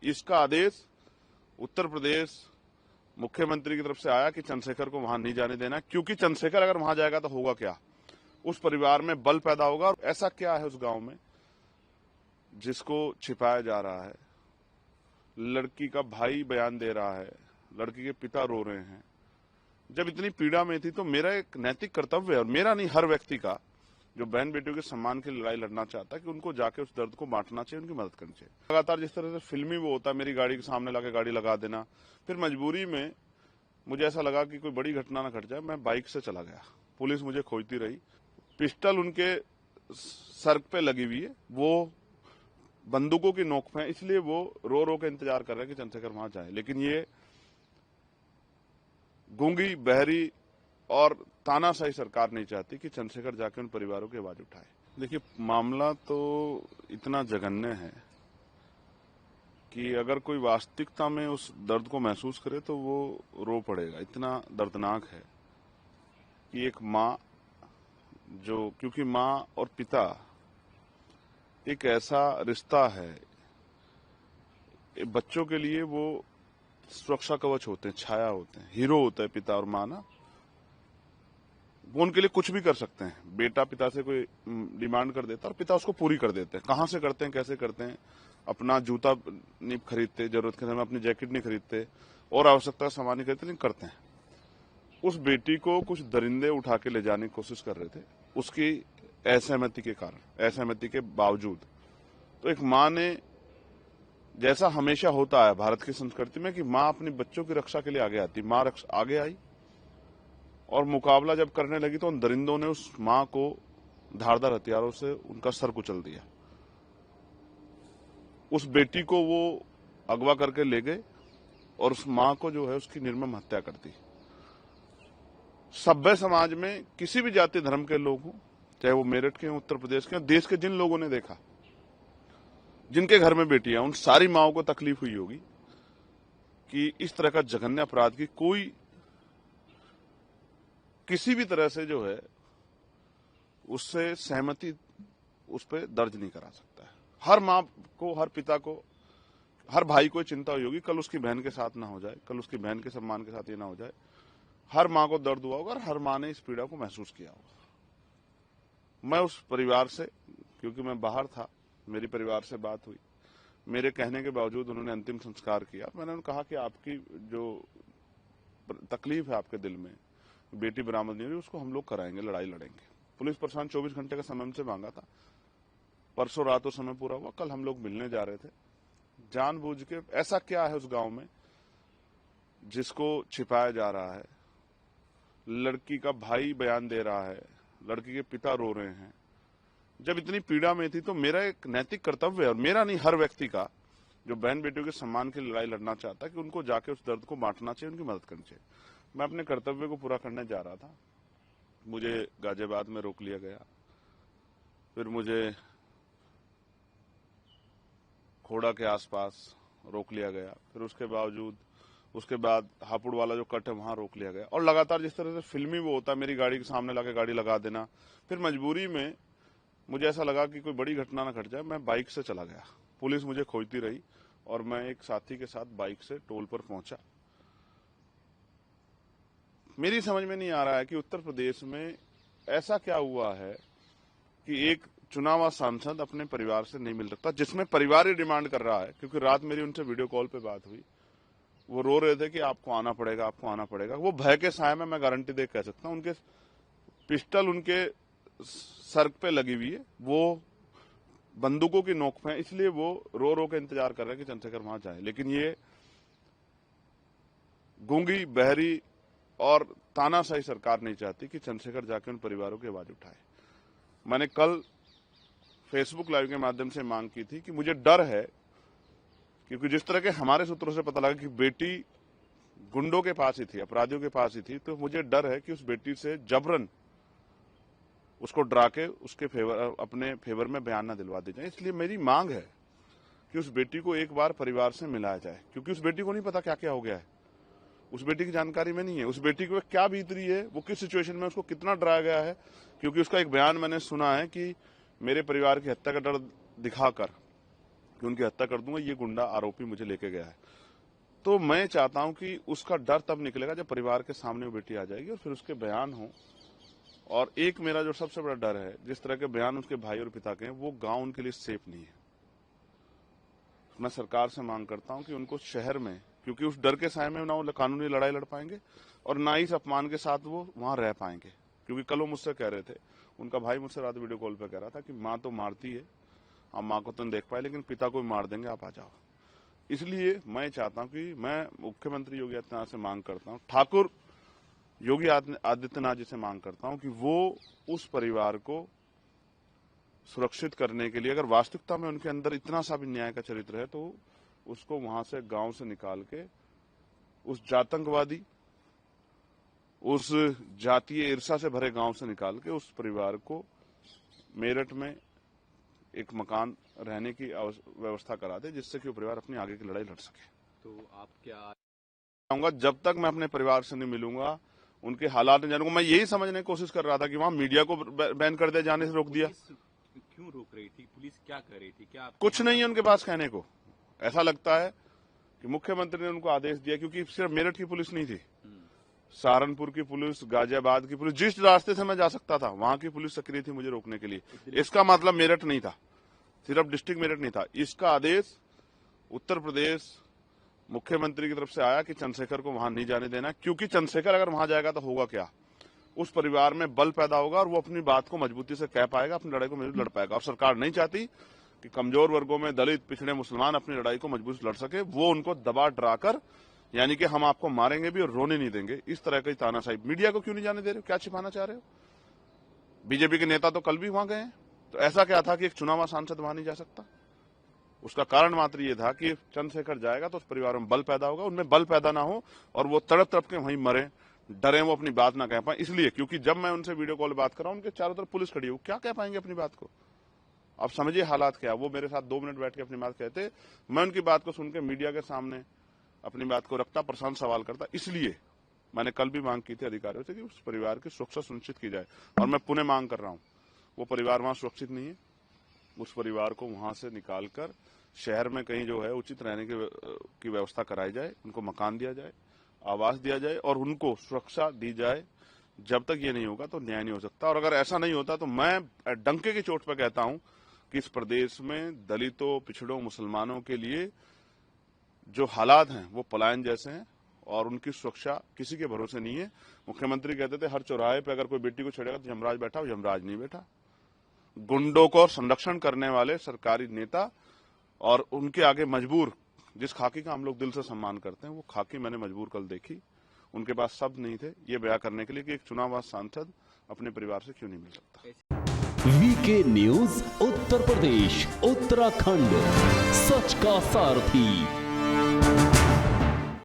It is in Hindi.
इसका आदेश उत्तर प्रदेश मुख्यमंत्री की तरफ से आया कि चंद्रशेखर को वहां नहीं जाने देना, क्योंकि चंद्रशेखर अगर वहां जाएगा तो होगा क्या, उस परिवार में बल पैदा होगा। और ऐसा क्या है उस गांव में जिसको छिपाया जा रहा है? लड़की का भाई बयान दे रहा है, लड़की के पिता रो रहे हैं। जब इतनी पीड़ा में थी तो मेरा एक नैतिक कर्तव्य है, और मेरा नहीं, हर व्यक्ति का जो बहन बेटियों के सम्मान की लड़ाई लड़ना चाहता है, कि उनको जाके उस दर्द को बांटना चाहिए, उनकी मदद करनी चाहिए। लगातार जिस तरह से फिल्मी वो होता है, मेरी गाड़ी के सामने लाके गाड़ी लगा देना, फिर मजबूरी में मुझे ऐसा लगा कि कोई बड़ी घटना न घट जाए, मैं बाइक से चला गया। पुलिस मुझे खोजती रही, पिस्टल उनके सर पे लगी हुई है, वो बंदूकों की नोक पे है, इसलिए वो रो रो के इंतजार कर रहे हैं कि चंद्रशेखर वहां जाए। लेकिन ये गूंगी, बहरी और तानाशाही सरकार नहीं चाहती कि चंद्रशेखर जाके उन परिवारों की आवाज उठाए। देखिए, मामला तो इतना जघन्य है कि अगर कोई वास्तविकता में उस दर्द को महसूस करे तो वो रो पड़ेगा। इतना दर्दनाक है कि एक माँ जो, क्योंकि माँ और पिता एक ऐसा रिश्ता है, बच्चों के लिए वो सुरक्षा कवच होते हैं, छाया होते हैं, हीरो होता है पिता और माँ ना। वो उनके लिए कुछ भी कर सकते हैं। बेटा पिता से कोई डिमांड कर देता है और पिता उसको पूरी कर देते हैं। कहां से करते हैं, कैसे करते हैं? अपना जूता नहीं खरीदते, जरूरत के समय अपनी जैकेट नहीं खरीदते और आवश्यकता सामान नहीं खरीदते, लेकिन करते हैं। उस बेटी को कुछ दरिंदे उठा के ले जाने की कोशिश कर रहे थे, उसकी असहमति के कारण, असहमति के बावजूद। तो एक माँ ने, जैसा हमेशा होता है भारत की संस्कृति में कि माँ अपने बच्चों की रक्षा के लिए आगे आती, माँ आगे आई और मुकाबला जब करने लगी तो उन दरिंदों ने उस माँ को धारदार हथियारों से उनका सर कुचल दिया। उस बेटी को वो अगवा करके ले गए और उस माँ को जो है उसकी निर्मम हत्या कर दी। सभ्य समाज में किसी भी जाति धर्म के लोग हों, चाहे वो मेरठ के, उत्तर प्रदेश के, देश के जिन लोगों ने देखा, जिनके घर में बेटियां, उन सारी माओं को तकलीफ हुई होगी कि इस तरह का जघन्य अपराध की कोई किसी भी तरह से जो है उससे सहमति उस पर दर्ज नहीं करा सकता है। हर माँ को, हर पिता को, हर भाई को चिंता हुई होगी कल उसकी बहन के साथ ना हो जाए, कल उसकी बहन के सम्मान के साथ ये ना हो जाए। हर माँ को दर्द हुआ होगा और हर माँ ने इस पीड़ा को महसूस किया होगा। मैं उस परिवार से, क्योंकि मैं बाहर था, मेरी परिवार से बात हुई, मेरे कहने के बावजूद उन्होंने अंतिम संस्कार किया। मैंने उन्हें कहा कि आपकी जो तकलीफ है आपके दिल में, बेटी बरामद नहीं हुई, उसको हम लोग कराएंगे, लड़ाई लड़ेंगे। पुलिस प्रशासन 24 घंटे का समय हमसे मांगा था। परसों रात वो समय पूरा हुआ, कल हम लोग मिलने जा रहे थे। जानबूझ के, ऐसा क्या है उस गांव में जिसको छिपाया जा रहा है? लड़की का भाई बयान दे रहा है, लड़की के पिता रो रहे हैं। जब इतनी पीड़ा में थी तो मेरा एक नैतिक कर्तव्य है, और मेरा नहीं, हर व्यक्ति का जो बहन बेटियों के सम्मान की लड़ाई लड़ना चाहता है, कि उनको जाके उस दर्द को बांटना चाहिए, उनकी मदद करनी चाहिए। मैं अपने कर्तव्य को पूरा करने जा रहा था, मुझे गाजियाबाद में रोक लिया गया, फिर मुझे खोड़ा के आसपास रोक लिया गया, फिर उसके बाद हापुड़ वाला जो कट है वहां रोक लिया गया। और लगातार जिस तरह से फिल्मी वो होता है, मेरी गाड़ी के सामने लाके गाड़ी लगा देना, फिर मजबूरी में मुझे ऐसा लगा कि कोई बड़ी घटना न घट जाए, मैं बाइक से चला गया। पुलिस मुझे खोजती रही और मैं एक साथी के साथ बाइक से टोल पर पहुंचा। मेरी समझ में नहीं आ रहा है कि उत्तर प्रदेश में ऐसा क्या हुआ है कि एक चुनावा सांसद अपने परिवार से नहीं मिल सकता, जिसमें परिवार ही डिमांड कर रहा है। क्योंकि रात मेरी उनसे वीडियो कॉल पे बात हुई, वो रो रहे थे कि आपको आना पड़ेगा, आपको आना पड़ेगा। वो भय के साए में, मैं गारंटी दे कह सकता हूं, उनके पिस्टल उनके सर पे लगी हुई है, वो बंदूकों की नोक पे है, इसलिए वो रो रो के इंतजार कर रहे हैं कि चंद्रशेखर वहां जाए। लेकिन ये गूंगी, बहरी और तानाशाही सरकार नहीं चाहती कि चंद्रशेखर जाके उन परिवारों की आवाज उठाए। मैंने कल फेसबुक लाइव के माध्यम से मांग की थी कि मुझे डर है, क्योंकि जिस तरह के हमारे सूत्रों से पता लगा कि बेटी गुंडों के पास ही थी, अपराधियों के पास ही थी, तो मुझे डर है कि उस बेटी से जबरन उसको डरा के उसके अपने फेवर में बयान न दिलवा दी जाए। इसलिए मेरी मांग है कि उस बेटी को एक बार परिवार से मिलाया जाए, क्योंकि उस बेटी को नहीं पता क्या क्या हो गया है, उस बेटी की जानकारी में नहीं है, उस बेटी को क्या बीत रही है, वो किस सिचुएशन में उसको कितना डराया गया है। क्योंकि उसका एक बयान मैंने सुना है कि मेरे परिवार की हत्या का डर दिखाकर कि उनकी हत्या कर दूंगा, ये गुंडा आरोपी मुझे लेके गया है। तो मैं चाहता हूं कि उसका डर तब निकलेगा जब परिवार के सामने वो बेटी आ जाएगी और फिर उसके बयान हो। और एक मेरा जो सबसे बड़ा डर है, जिस तरह के बयान उसके भाई और पिता के हैं, वो गांव उनके लिए सेफ नहीं है। मैं सरकार से मांग करता हूं कि उनको शहर में, क्योंकि उस डर के साए में ना वो कानूनी लड़ाई लड़ पाएंगे और ना ही इस अपमान के साथ वो वहां रह पाएंगे। क्योंकि कल वो मुझसे कह रहे थे, उनका भाई मुझसे रात वीडियो कॉल पे कह रहा था कि माँ तो मारती है, आप माँ को तो नहीं देख पाए, लेकिन पिता को भी मार देंगे, आप आ जाओ। इसलिए मैं चाहता हूं कि मैं मुख्यमंत्री योगी आदित्यनाथ से मांग करता हूं, ठाकुर योगी आदित्यनाथ जी से मांग करता हूं कि वो उस परिवार को सुरक्षित करने के लिए, अगर वास्तविकता में उनके अंदर इतना सा भी न्याय का चरित्र है, तो उसको वहां से गांव से निकाल के उस जातंकवादी, उस जातीय ईर्षा से भरे गांव से निकाल के उस परिवार को मेरठ में एक मकान रहने की व्यवस्था करा दे, जिससे कि वो परिवार अपनी आगे की लड़ाई लड़ सके। तो आप क्या चाहूंगा, जब तक मैं अपने परिवार से नहीं मिलूंगा, उनके हालात नहीं जानूंगा। मैं यही समझने की कोशिश कर रहा था कि वहां मीडिया को बैन कर दिया जाने से रोक दिया। क्यों रोक रही थी? पुलिस क्या कर रही थी? क्या कुछ नहीं है उनके पास कहने को। ऐसा लगता है कि मुख्यमंत्री ने उनको आदेश दिया, क्योंकि सिर्फ मेरठ की पुलिस नहीं थी, सहारनपुर की पुलिस, गाजियाबाद की पुलिस, जिस रास्ते से मैं जा सकता था वहां की पुलिस सक्रिय थी मुझे रोकने के लिए। इसका मतलब मेरठ नहीं था, सिर्फ डिस्ट्रिक्ट मेरठ नहीं था। इसका आदेश उत्तर प्रदेश मुख्यमंत्री की तरफ से आया कि चंद्रशेखर को वहां नहीं जाने देना, क्योंकि चंद्रशेखर अगर वहां जाएगा तो होगा क्या, उस परिवार में बल पैदा होगा और वो अपनी बात को मजबूती से कह पाएगा, अपनी लड़ाई को मजबूत लड़ पाएगा। और सरकार नहीं चाहती कि कमजोर वर्गों में दलित, पिछड़े, मुसलमान अपनी लड़ाई को मजबूत लड़ सके। वो उनको दबा डराकर, यानी कि हम आपको मारेंगे भी और रोने नहीं देंगे, इस तरह की तानाशाही। मीडिया को क्यों नहीं जाने दे रहे हो? क्या छिपाना चाह रहे हो? बीजेपी के नेता तो कल भी वहां गए हैं, तो ऐसा क्या था कि एक चुनावा सांसद वहां नहीं जा सकता? उसका कारण मात्र ये था कि चंद्रशेखर जाएगा तो उस परिवार में बल पैदा होगा, उनमें बल पैदा ना हो और वो तड़प तड़प के वहीं मरे, डरे, वो अपनी बात ना कह पाए। इसलिए, क्योंकि जब मैं उनसे वीडियो कॉल बात कर रहा हूं, उनके चारों तरफ पुलिस खड़ी है, वो क्या कह पाएंगे अपनी बात को? आप समझिए हालात क्या। वो मेरे साथ 2 मिनट बैठ के अपनी बात कहते, मैं उनकी बात को सुन के मीडिया के सामने अपनी बात को रखता, प्रशांत सवाल करता। इसलिए मैंने कल भी मांग की थी अधिकारियों से कि उस परिवार की सुरक्षा सुनिश्चित की जाए, और मैं पुनः मांग कर रहा हूं, वो परिवार वहां सुरक्षित नहीं है। उस परिवार को वहां से निकालकर शहर में कहीं जो है उचित रहने की व्यवस्था कराई जाए, उनको मकान दिया जाए, आवास दिया जाए और उनको सुरक्षा दी जाए। जब तक ये नहीं होगा तो न्याय नहीं हो सकता। और अगर ऐसा नहीं होता तो मैं डंके की चोट पर कहता हूं कि इस प्रदेश में दलितों, पिछड़ों, मुसलमानों के लिए जो हालात हैं वो पलायन जैसे हैं और उनकी सुरक्षा किसी के भरोसे नहीं है। मुख्यमंत्री कहते थे हर चौराहे पे अगर कोई बेटी को छेड़ेगा तो यमराज बैठा, यमराज नहीं बैठा। गुंडों को संरक्षण करने वाले सरकारी नेता और उनके आगे मजबूर, जिस खाकी का हम लोग दिल से सम्मान करते हैं, वो खाकी मैंने मजबूर कल देखी। उनके पास शब्द नहीं थे ये बयां करने के लिए कि एक चुनाव सांसद अपने परिवार से क्यों नहीं मिल सकता। वीके न्यूज उत्तर प्रदेश, उत्तराखंड, सच का सारथी।